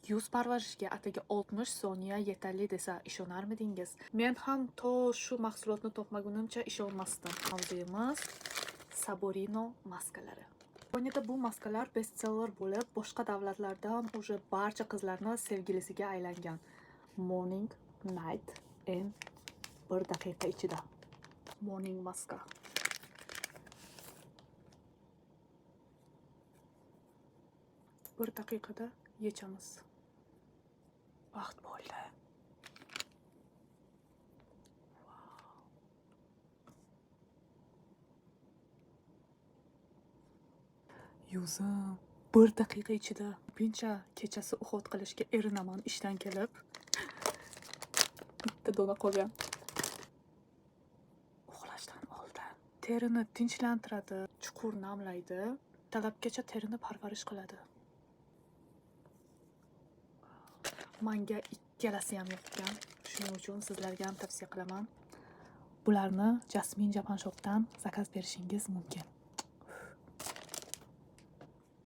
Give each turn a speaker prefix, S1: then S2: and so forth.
S1: Yuz parvarishiga atigi 60 soniya yetarli desa ishonarmidingiz? Men ham to shu mahsulotni topmagunimcha ishonmasdim. Mavzuyimiz Saborino maskalari. Yaponiyada bu maskalar bestseller bo'lib, boshqa davlatlarda ham уже barcha qizlarni sevgilisiga aylangan. Morning, night and 1 daqiqa ichida. Morning maska. Bir daqiqada yechamiz. Vaqt bo'ldi. Yuzim 1 daqiqa ichida buncha kechasi uxlot qilishga erinaman ishdan kelib. Bitta dona qolgan. Uxlashdan oldin terini tinchlantiradi, chuqur namlaydi, talabgacha terini parvarish qiladi. Menga ikkalasi ham yoqqan. Shuning uchun sizlarga ham tavsiya qilaman. Bularni Jasmine Japan Shop'dan zakaz berishingiz mumkin.